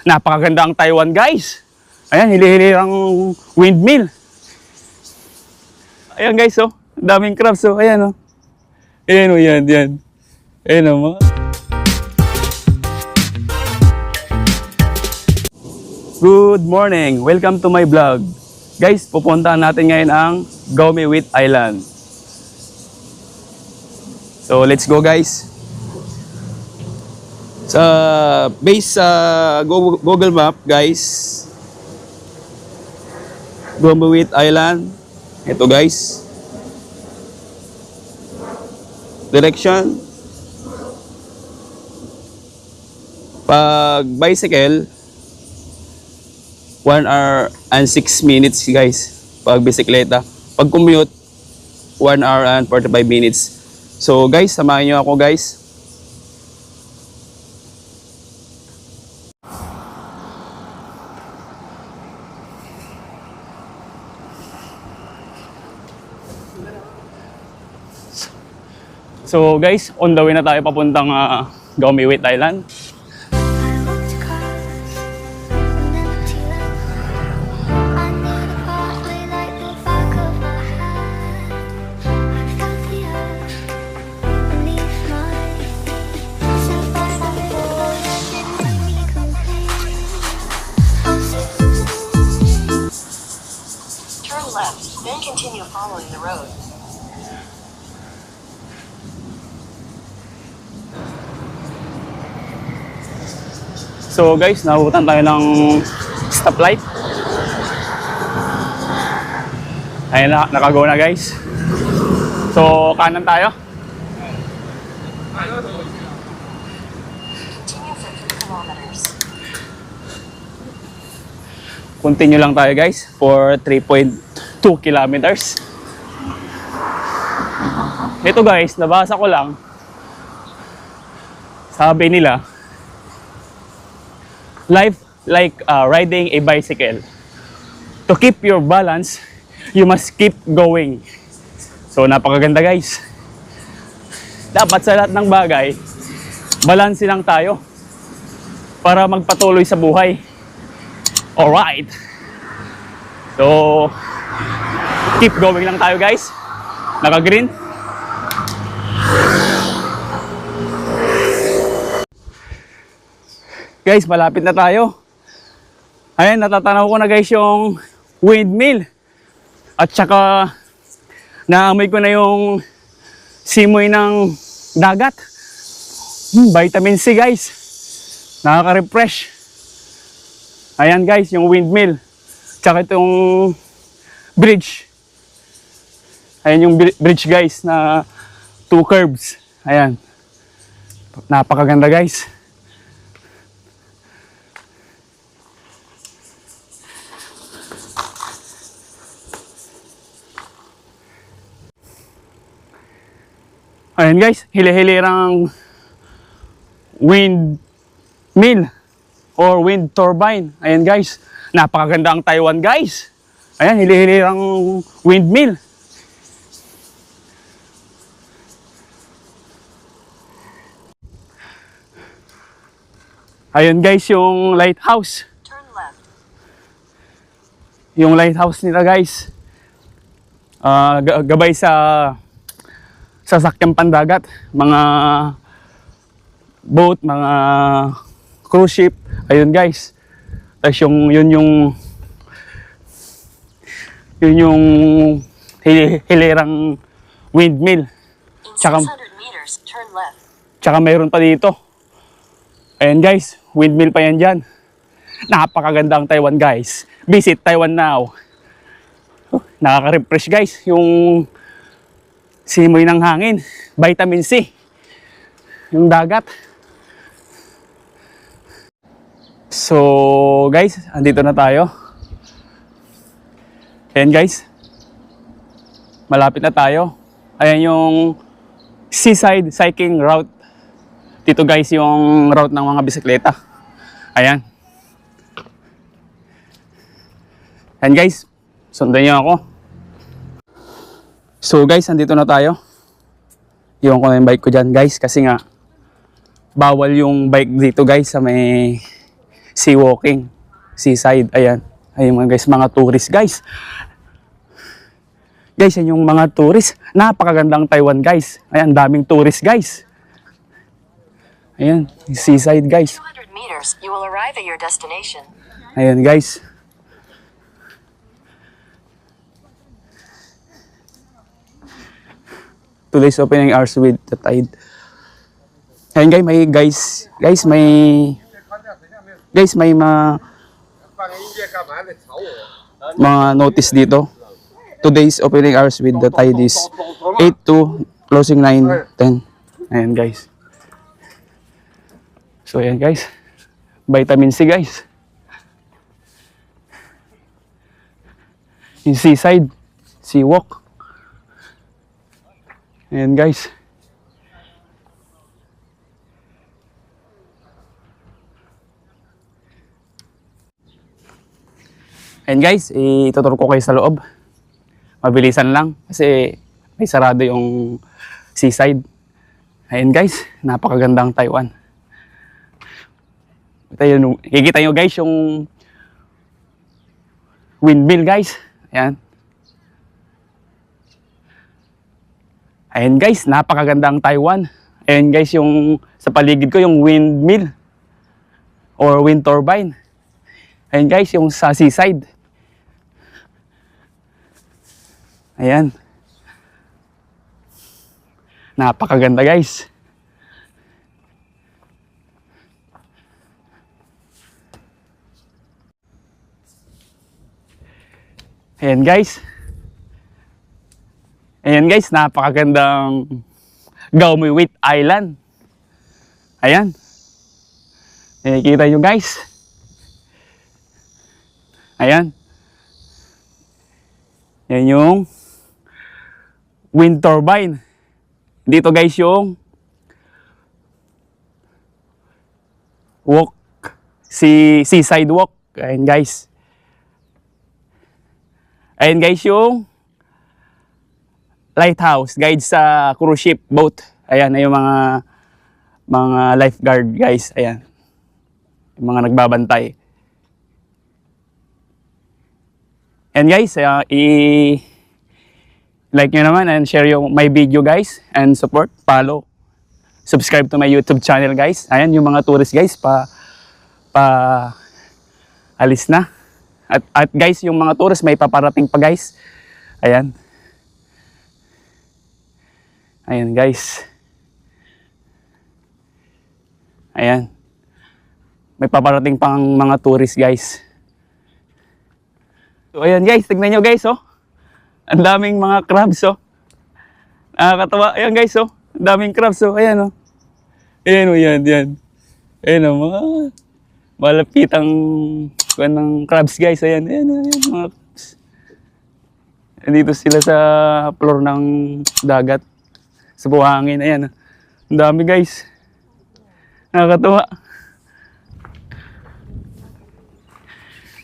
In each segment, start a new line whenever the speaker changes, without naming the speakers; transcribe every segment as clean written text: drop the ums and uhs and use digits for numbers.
Napakaganda ang Taiwan, guys. Ayan, hili-hilirang windmill. Ayan, guys, oh. Daming crabs, oh. Ayan, oh. Ayan, oh, yan, yan. Ayan, oh. Good morning. Welcome to my vlog. Guys, pupuntahan natin ngayon ang Gawmewit Island. So, let's go, guys. Based sa Google Map, guys, Gawmewit Island. Ito, guys. Direction. Pag bicycle, 1 hour and 6 minutes, guys. Pag bisikleta. Pag commute, 1 hour and 45 minutes. So, guys, samahan nyo ako, guys. So guys, on the way na tayo papuntang Gawmewit Island.
Turn left, then continue following the road.
So guys, nabutan tayo ng stoplight. Ayun na, nakago na, guys. So kanan tayo.
Continue for 3 kilometers.
Continue lang tayo, guys, for 3.2 kilometers. Ito, guys, nabasa ko lang. Sabi nila, life like riding a bicycle. To keep your balance, you must keep going. So, napakaganda, guys. Dapat sa lahat ng bagay, balanse lang tayo para magpatuloy sa buhay. Alright. So, keep going lang tayo, guys. Naka-green. Guys, malapit na tayo. Ayan, natatanaw ko na, guys, yung windmill. At saka, naamoy ko na yung simoy ng dagat. Vitamin C, guys. Nakaka-refresh. Ayan, guys, yung windmill. Tsaka itong bridge. Ayan yung bridge, guys, na 2 curbs. Ayan. Napakaganda, guys. Ayan, guys, hili-hilirang windmill or wind turbine. Ayan, guys, napakaganda ang Taiwan, guys. Ayan, hili-hilirang windmill. Ayan, guys, yung lighthouse.
Turn left.
Yung lighthouse nila, guys. Gabay sa sasakyang pandagat, mga boat, mga cruise ship. Ayun, guys. Tapos yun yung hilirang windmill.
In
Tsaka,
600 meters, turn left.
tsaka mayroon pa dito. Ayun, guys, windmill pa yan dyan. Napakaganda ang Taiwan, guys. Visit Taiwan now. Nakaka-refresh, guys, yung simoy ng hangin, vitamin C, yung dagat. So guys, andito na tayo. Ayan, guys, malapit na tayo. Ayan yung seaside cycling route. Dito, guys, yung route ng mga bisikleta. Ayan. Ayan, guys, sundan nyo ako. So guys, andito na tayo. Iwan ko na yung bike ko dyan, guys, kasi nga bawal yung bike dito, guys, sa may sea walking, seaside. Ayan. Ayun mga guys, mga tourist guys. Guys, yan yung mga tourist. Napakagandang Taiwan guys. Ayan, daming tourist guys. Ayan, seaside guys.
200 meters, you will arrive at your destination.
Ayan guys. Today's opening hours with the tide. Ayan guys, may mga notice dito. Today's opening hours with the tide is 8 to closing 9:10. Ayan guys. So ayan guys. Vitamin C guys. Yung seaside, sea walk. Ayan guys. Ayan guys, ituturo ko kayo sa loob. Mabilisan lang kasi may sarado yung seaside. Ayan guys, napakagandang Taiwan. Kikita nyo guys yung windmill guys. Ayan. Ayan guys, napakagandang Taiwan. Ayan guys, yung sa paligid ko yung windmill or wind turbine. Ayan guys, yung sa seaside. Ayan. Napakaganda guys. Ayan guys. Ayan guys, napakagandang Gaumiwit Island. Ayan. Nakikita nyo guys. Ayan. Yan yung wind turbine. Dito guys yung walk, seaside walk. Ayan guys. Ayan guys yung lighthouse, guide sa cruise ship, boat. Ayan, ay yung mga lifeguard guys. Ayan. Yung mga nagbabantay. And guys, i-like nyo naman and share yung my video guys and support, follow, subscribe to my YouTube channel guys. Ayan yung mga tourist guys alis na. At guys, yung mga tourist may paparating pa guys. Ayan. Ayan guys. Ayan. May paparating pang mga tourist guys. So ayan guys, tignan nyo guys oh. Ang daming mga crabs oh. Nakakatawa. Ayan guys oh. Ang daming crabs oh. Ayan oh. Ayan oh, yan. Ayan oh, mga malapitang kuwan ng crabs guys. Ayan mga crabs. Dito sila sa floor ng dagat. Sa buhangin. Ayan oh. Ang dami guys. Nakakatawa.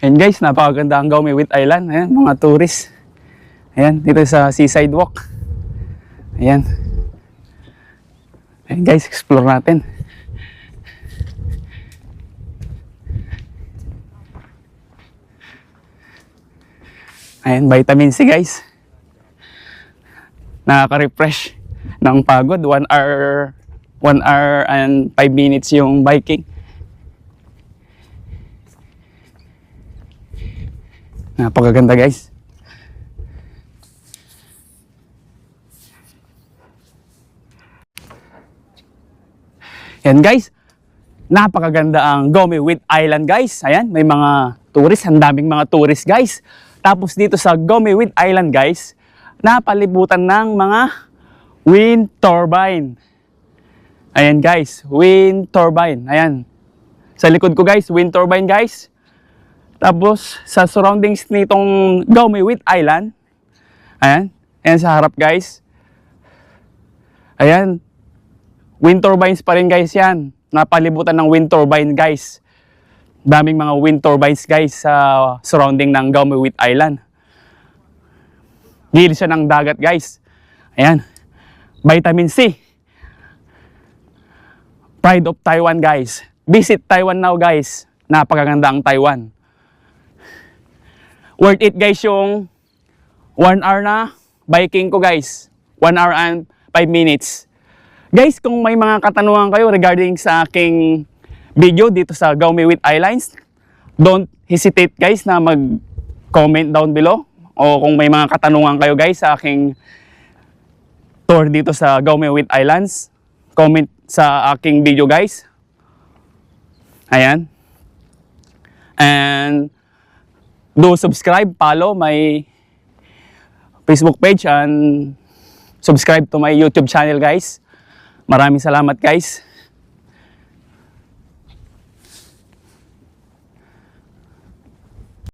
Ayan guys, napakaganda ang Gaumiwit Island. Ayan, mga tourist. Ayan, dito sa seaside walk. Ayan. Ayan guys, explore natin. Ayan, vitamin C guys. Nakaka-refresh ng pagod. 1 hour and 5 minutes yung biking. Napakaganda guys. Yan guys. Napakaganda ang Gaumiwit Island guys. Ayan, may mga tourist, ang daming mga tourist guys. Tapos dito sa Gaumiwit Island guys, napalibutan ng mga wind turbine. Ayan guys, wind turbine. Ayan. Sa likod ko guys, wind turbine guys. Tapos, sa surroundings nitong Gaumiwit Island, ayan sa harap guys, ayan, wind turbines pa rin guys yan, napalibutan ng wind turbine guys, daming mga wind turbines guys sa surrounding ng Gaumiwit Island, gilid siya ng dagat guys, ayan, vitamin C, pride of Taiwan guys, visit Taiwan now guys. napakaganda ang Taiwan. Worth it guys yung 1 hour na biking ko guys. 1 hour and 5 minutes. Guys, kung may mga katanungan kayo regarding sa aking video dito sa Gaume with Eyelines, don't hesitate guys na mag-comment down below. O kung may mga katanungan kayo guys sa aking tour dito sa Gaume with Eyelines, comment sa aking video guys. Ayan. And do subscribe, follow my Facebook page and subscribe to my YouTube channel guys. Maraming salamat guys.